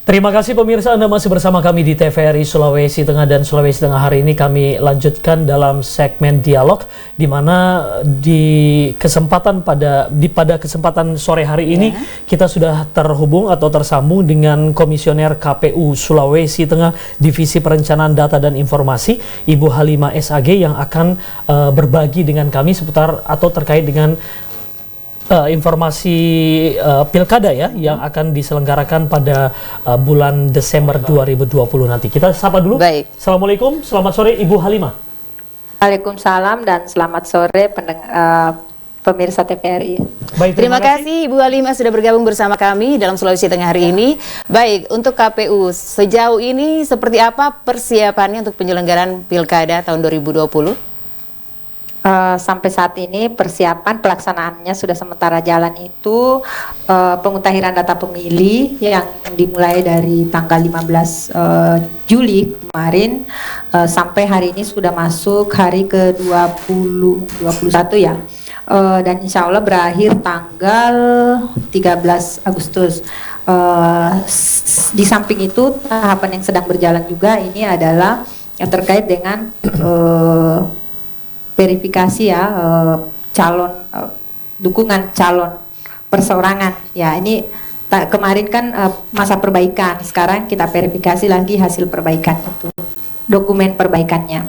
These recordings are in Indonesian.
Terima kasih pemirsa, Anda masih bersama kami di TVRI Sulawesi Tengah, dan Sulawesi Tengah hari ini kami lanjutkan dalam segmen dialog, di mana pada kesempatan sore hari ini kita sudah terhubung atau tersambung dengan Komisioner KPU Sulawesi Tengah Divisi Perencanaan Data dan Informasi, Ibu Halimah SAG, yang akan berbagi dengan kami seputar atau terkait dengan informasi pilkada ya yang akan diselenggarakan pada bulan Desember 2020 nanti. Kita sapa dulu. Baik. Assalamualaikum, selamat sore Ibu Halimah. Waalaikumsalam dan selamat sore pemirsa TVRI. Baik, terima kasih Ibu Halimah sudah bergabung bersama kami dalam Sulawesi Tengah hari ini. Baik, untuk KPU sejauh ini seperti apa persiapannya untuk penyelenggaraan pilkada tahun 2020? Sampai saat ini persiapan pelaksanaannya sudah sementara jalan itu pemutahiran data pemilih yang dimulai dari tanggal 15 Juli kemarin sampai hari ini sudah masuk hari ke-21 ya, dan insya Allah berakhir tanggal 13 Agustus. Di samping itu tahapan yang sedang berjalan juga ini adalah yang terkait dengan verifikasi ya, calon dukungan calon perseorangan ya. Ini kemarin kan masa perbaikan, sekarang kita verifikasi lagi hasil perbaikan itu, dokumen perbaikannya.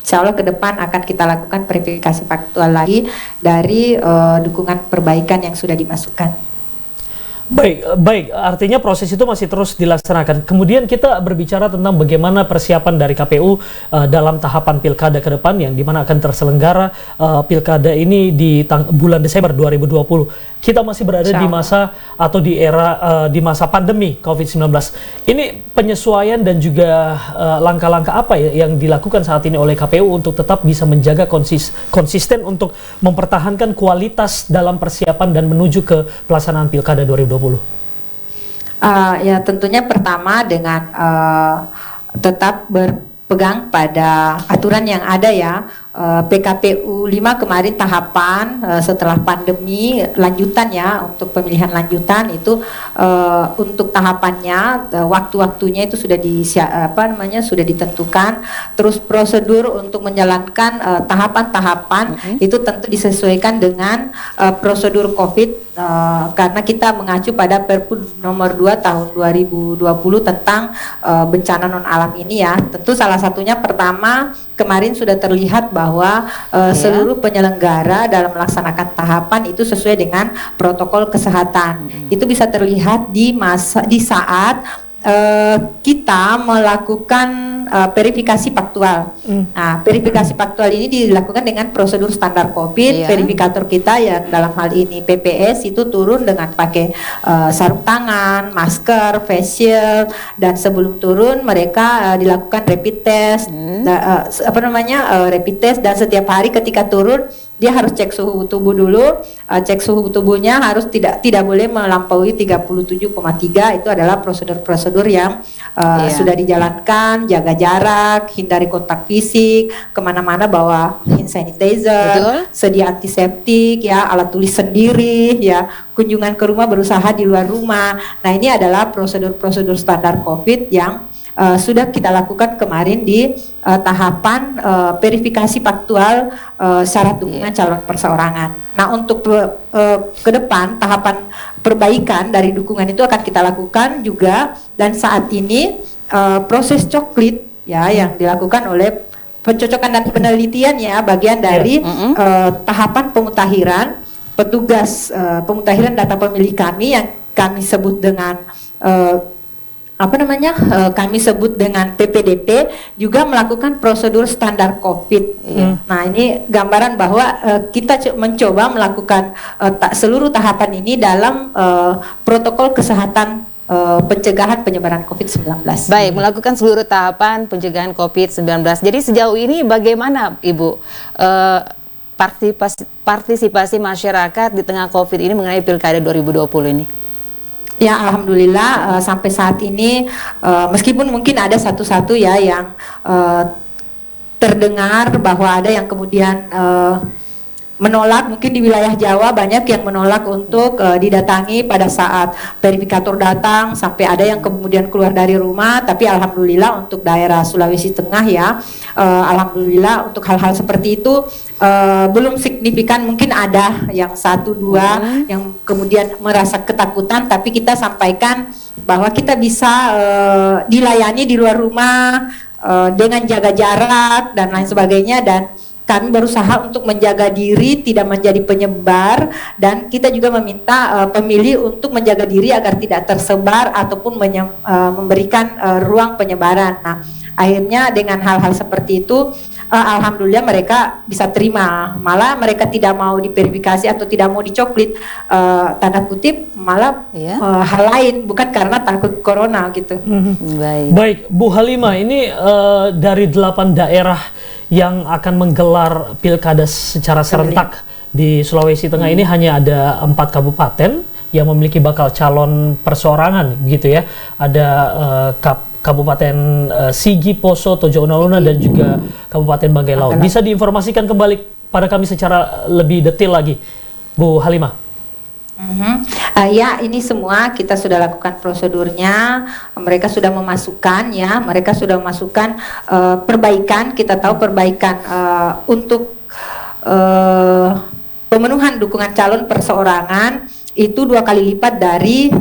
Insya Allah ke depan akan kita lakukan verifikasi faktual lagi dari dukungan perbaikan yang sudah dimasukkan. Baik, artinya proses itu masih terus dilaksanakan. Kemudian kita berbicara tentang bagaimana persiapan dari KPU dalam tahapan pilkada ke depan, yang dimana akan terselenggara pilkada ini di bulan Desember 2020. Kita masih berada di masa atau di era di masa pandemi COVID-19. Ini penyesuaian dan juga langkah-langkah apa ya yang dilakukan saat ini oleh KPU untuk tetap bisa menjaga konsisten untuk mempertahankan kualitas dalam persiapan dan menuju ke pelaksanaan pilkada 2020? Ya tentunya pertama dengan tetap berpegang pada aturan yang ada ya. PKPU 5 kemarin tahapan setelah pandemi lanjutan ya, untuk pemilihan lanjutan itu untuk tahapannya waktu-waktunya itu sudah sudah ditentukan, terus prosedur untuk menjalankan tahapan-tahapan itu tentu disesuaikan dengan prosedur COVID, karena kita mengacu pada Perpu nomor 2 tahun 2020 tentang bencana non alam ini ya. Tentu salah satunya pertama kemarin sudah terlihat bahwa seluruh penyelenggara dalam melaksanakan tahapan itu sesuai dengan protokol kesehatan. Itu bisa terlihat di saat kita melakukan verifikasi faktual. Nah, verifikasi faktual ini dilakukan dengan prosedur standar COVID. Verifikator kita yang dalam hal ini PPS itu turun dengan pakai sarung tangan, masker, face shield, dan sebelum turun mereka dilakukan rapid test, rapid test, dan setiap hari ketika turun dia harus cek suhu tubuh dulu. Cek suhu tubuhnya harus tidak boleh melampaui 37,3. Itu adalah prosedur-prosedur yang sudah dijalankan. Jaga jarak, hindari kontak fisik, kemana-mana bawa hand sanitizer, sedia antiseptik ya, alat tulis sendiri ya, kunjungan ke rumah berusaha di luar rumah. Nah, ini adalah prosedur-prosedur standar COVID yang sudah kita lakukan kemarin di tahapan verifikasi faktual syarat dukungan calon perseorangan. Nah, untuk ke depan tahapan perbaikan dari dukungan itu akan kita lakukan juga, dan saat ini proses coklit ya yang dilakukan oleh pencocokan dan penelitian ya, bagian dari tahapan pemutahiran petugas pemutahiran data pemilih kami yang kami sebut dengan kami sebut dengan PPDP, juga melakukan prosedur standar COVID. Nah, ini gambaran bahwa kita mencoba melakukan seluruh tahapan ini dalam protokol kesehatan pencegahan penyebaran COVID-19. Baik, melakukan seluruh tahapan pencegahan COVID-19. Jadi sejauh ini bagaimana Ibu partisipasi masyarakat di tengah COVID ini mengenai pilkada 2020 ini? Ya, alhamdulillah sampai saat ini meskipun mungkin ada satu-satu ya yang terdengar bahwa ada yang kemudian menolak, mungkin di wilayah Jawa banyak yang menolak untuk didatangi pada saat verifikator datang, sampai ada yang kemudian keluar dari rumah. Tapi alhamdulillah untuk daerah Sulawesi Tengah ya, alhamdulillah untuk hal-hal seperti itu belum signifikan. Mungkin ada yang satu dua yang kemudian merasa ketakutan, tapi kita sampaikan bahwa kita bisa dilayani di luar rumah dengan jaga jarak dan lain sebagainya, dan kami berusaha untuk menjaga diri tidak menjadi penyebar, dan kita juga meminta pemilih untuk menjaga diri agar tidak tersebar ataupun memberikan ruang penyebaran. Nah, akhirnya dengan hal-hal seperti itu alhamdulillah mereka bisa terima, malah mereka tidak mau diverifikasi atau tidak mau dicoklit, tanda kutip, malah hal lain, bukan karena takut corona gitu. Baik, Bu Halimah, ini dari 8 daerah yang akan menggelar pilkada secara serentak di Sulawesi Tengah ini hanya ada 4 kabupaten yang memiliki bakal calon perseorangan, gitu ya. Ada Kabupaten Sigi, Poso, Tojo Una-Una, dan juga Kabupaten Banggai Laut. Bisa diinformasikan kembali pada kami secara lebih detail lagi, Bu Halimah? Ya, ini semua kita sudah lakukan prosedurnya. Mereka sudah memasukkan ya, mereka sudah memasukkan perbaikan. Kita tahu perbaikan untuk pemenuhan dukungan calon perseorangan itu 2 kali lipat dari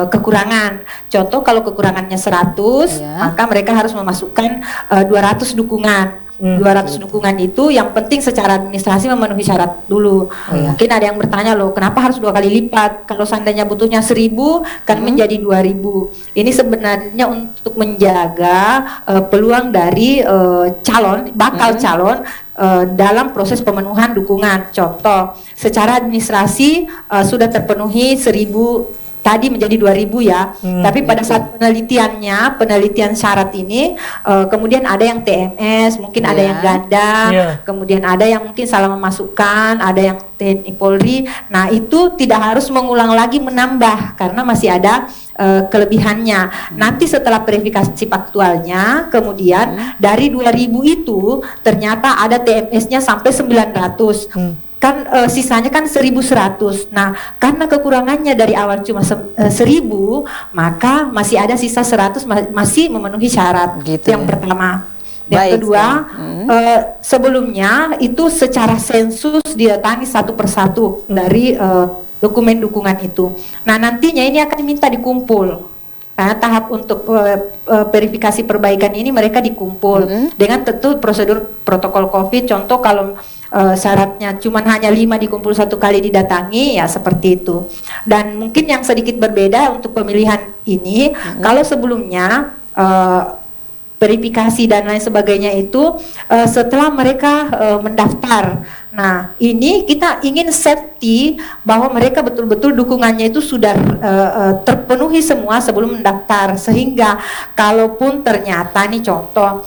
kekurangan. Contoh kalau kekurangannya 100, maka mereka harus memasukkan 200 dukungan. 200 dukungan itu yang penting secara administrasi memenuhi syarat dulu. Mungkin ada yang bertanya, loh kenapa harus 2 kali lipat? Kalau seandainya butuhnya 1000 kan menjadi 2000. Ini sebenarnya untuk menjaga peluang dari bakal calon dalam proses pemenuhan dukungan. Contoh, secara administrasi sudah terpenuhi 1000, tadi menjadi 2000 ya, tapi pada saat penelitian syarat ini kemudian ada yang TMS, mungkin ada yang ganda, kemudian ada yang mungkin salah memasukkan, ada yang TNI Polri. Nah, itu tidak harus mengulang lagi menambah karena masih ada kelebihannya. Nanti setelah verifikasi faktualnya, kemudian dari 2000 itu ternyata ada TMS-nya sampai 900. Kan sisanya kan 1100. Nah, karena kekurangannya dari awal cuma 1000, maka masih ada sisa 100 masih memenuhi syarat. Gitu, yang pertama. Yang kedua, sebelumnya itu secara sensus didatangi satu persatu dari dokumen dukungan itu. Nah, nantinya ini akan diminta dikumpul. Karena tahap untuk verifikasi perbaikan ini mereka dikumpul dengan tentu prosedur protokol COVID. Contoh kalau syaratnya cuma hanya 5 dikumpul 1 kali didatangi, ya seperti itu. Dan mungkin yang sedikit berbeda untuk pemilihan ini, kalau sebelumnya verifikasi dan lain sebagainya itu setelah mereka mendaftar. Nah, ini kita ingin safety bahwa mereka betul-betul dukungannya itu sudah terpenuhi semua sebelum mendaftar, sehingga kalaupun ternyata nih contoh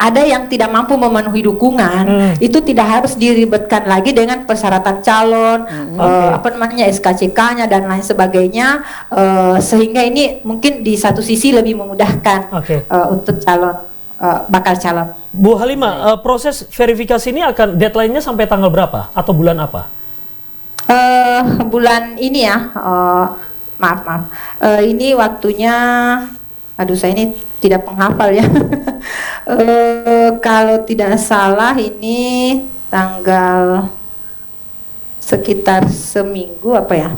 ada yang tidak mampu memenuhi dukungan, itu tidak harus diribetkan lagi dengan persyaratan calon, SKCK-nya dan lain sebagainya, sehingga ini mungkin di satu sisi lebih memudahkan untuk calon bakal calon. Bu Halimah, proses verifikasi ini akan deadline-nya sampai tanggal berapa atau bulan apa? Bulan ini ya, maaf. Ini waktunya, aduh saya ini tidak penghafal ya. Kalau tidak salah ini tanggal sekitar seminggu apa ya?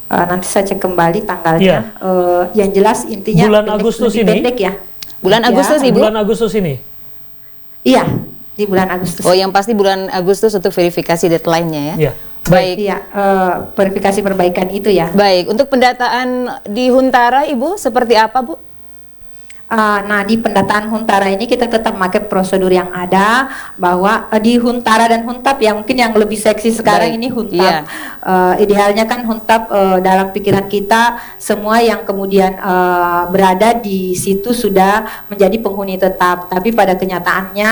Nanti saya cek kembali tanggalnya. Yang jelas intinya bulan Agustus ini. Pendek ya. Bulan Agustus Ibu? Bulan Agustus ini. Iya, di bulan Agustus. Oh, yang pasti bulan Agustus untuk verifikasi deadline-nya ya. Iya. Baik. Iya, verifikasi perbaikan itu ya. Baik, untuk pendataan di Huntara Ibu seperti apa, Bu? Nah, di pendataan Huntara ini kita tetap pakai prosedur yang ada, bahwa di Huntara dan Huntap ya, mungkin yang lebih seksi sekarang ini Huntap. Idealnya kan Huntap, dalam pikiran kita semua yang kemudian berada di situ sudah menjadi penghuni tetap. Tapi pada kenyataannya,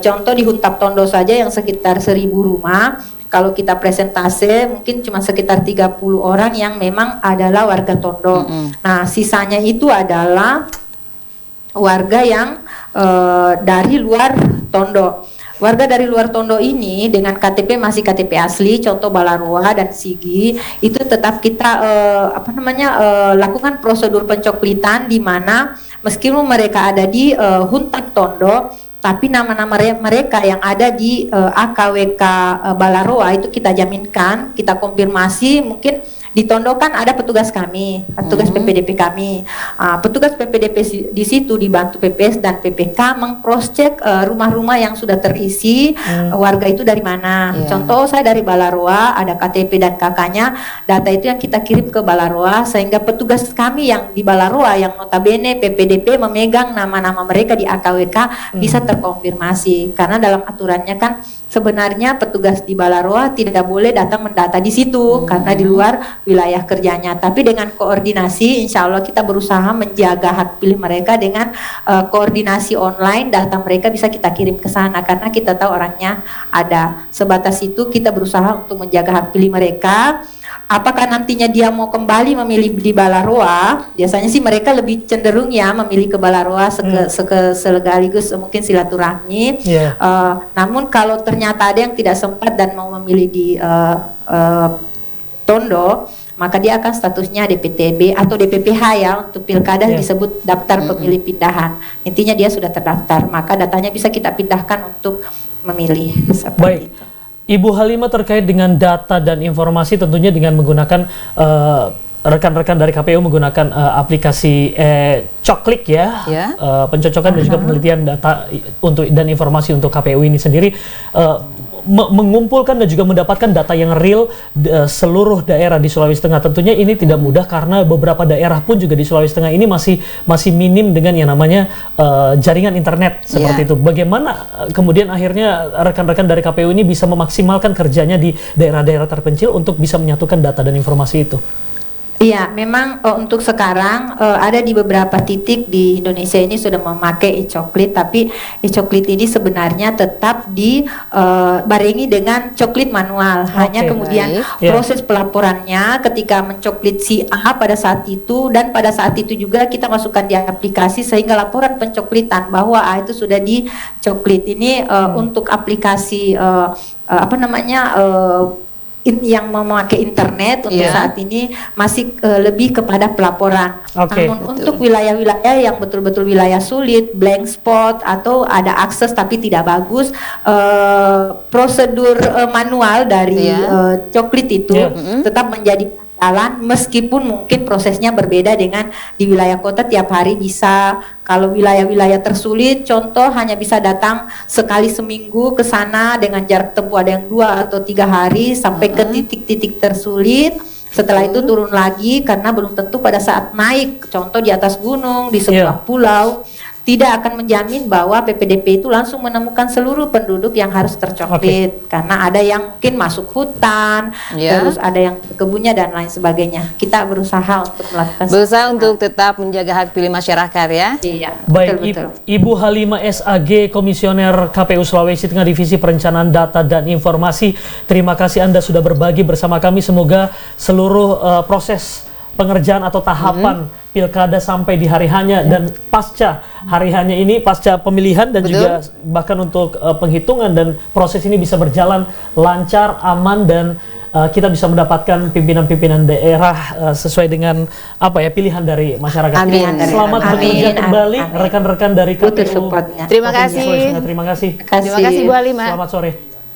contoh di Huntap Tondo saja yang sekitar 1000 rumah, kalau kita presentase mungkin cuma sekitar 30 orang yang memang adalah warga Tondo. Nah, sisanya itu adalah warga yang dari luar Tondo. warga dari luar Tondo ini dengan KTP masih KTP asli, contoh Balaroa dan Sigi, itu tetap kita lakukan prosedur pencoklitan di mana meskipun mereka ada di Huntak Tondo, tapi nama-nama mereka yang ada di AKWK Balaroa itu kita jaminkan, kita konfirmasi. Mungkin di Tondo kan ada petugas kami, petugas PPDP kami. Petugas PPDP di situ dibantu PPS dan PPK meng-cross-check rumah-rumah yang sudah terisi warga itu dari mana. Contoh saya dari Balaroa, ada KTP dan KK-nya, data itu yang kita kirim ke Balaroa sehingga petugas kami yang di Balaroa yang notabene PPDP memegang nama-nama mereka di AKWK bisa terkonfirmasi. Karena dalam aturannya kan sebenarnya petugas di Balaroa tidak boleh datang mendata di situ karena di luar wilayah kerjanya. Tapi dengan koordinasi, insya Allah kita berusaha menjaga hak pilih mereka dengan koordinasi online. Data mereka bisa kita kirim ke sana karena kita tahu orangnya ada. Sebatas itu kita berusaha untuk menjaga hak pilih mereka. Apakah nantinya dia mau kembali memilih di Balaroa? Biasanya sih mereka lebih cenderung ya memilih ke Balaroa sekaligus mungkin silaturahmi. Namun kalau ternyata ada yang tidak sempat dan mau memilih di Tondo, maka dia akan statusnya DPTB atau DPPH ya, untuk pilkada disebut daftar pemilih pindahan. Intinya dia sudah terdaftar, maka datanya bisa kita pindahkan untuk memilih. Baik. Itu. Ibu Halimah, terkait dengan data dan informasi tentunya dengan menggunakan rekan-rekan dari KPU menggunakan aplikasi Coklik ya, pencocokan dan juga penelitian data dan informasi untuk KPU ini sendiri, mengumpulkan dan juga mendapatkan data yang real seluruh daerah di Sulawesi Tengah. Tentunya ini tidak mudah karena beberapa daerah pun juga di Sulawesi Tengah ini masih minim dengan yang namanya jaringan internet seperti itu. Bagaimana kemudian akhirnya rekan-rekan dari KPU ini bisa memaksimalkan kerjanya di daerah-daerah terpencil untuk bisa menyatukan data dan informasi itu? Iya, memang untuk sekarang ada di beberapa titik di Indonesia ini sudah memakai e-coklit, tapi e-coklit ini sebenarnya tetap dibarengi dengan coklit manual. Hanya kemudian proses pelaporannya ketika mencoklit si A pada saat itu, dan pada saat itu juga kita masukkan di aplikasi sehingga laporan pencoklitan bahwa A itu sudah dicoklit. Ini untuk aplikasi yang memakai internet untuk saat ini masih lebih kepada pelaporan. Namun untuk wilayah-wilayah yang betul-betul wilayah sulit, blank spot atau ada akses tapi tidak bagus, prosedur manual dari coklit itu tetap menjadi jalan, meskipun mungkin prosesnya berbeda dengan di wilayah kota. Tiap hari bisa, kalau wilayah-wilayah tersulit contoh hanya bisa datang sekali seminggu ke sana dengan jarak tempuh ada yang 2 atau 3 hari sampai ke titik-titik tersulit. Setelah itu turun lagi karena belum tentu pada saat naik, contoh di atas gunung, di sebuah pulau, tidak akan menjamin bahwa PPDP itu langsung menemukan seluruh penduduk yang harus tercoklit, karena ada yang mungkin masuk hutan, terus ada yang ke kebunnya dan lain sebagainya. Kita berusaha untuk melakukan untuk tetap menjaga hak pilih masyarakat ya. Iya. Baik, betul. Ibu Halimah SAG, Komisioner KPU Sulawesi Tengah Divisi Perencanaan Data dan Informasi, terima kasih Anda sudah berbagi bersama kami. Semoga seluruh proses pengerjaan atau tahapan pilkada sampai di hari hanya dan pasca hari hanya ini, pasca pemilihan dan juga bahkan untuk penghitungan dan proses ini bisa berjalan lancar, aman, dan kita bisa mendapatkan pimpinan-pimpinan daerah sesuai dengan pilihan dari masyarakat. Selamat bekerja kembali rekan-rekan dari KPU. Terima kasih. Terima kasih. Terima kasih Bu Halimah. Selamat sore.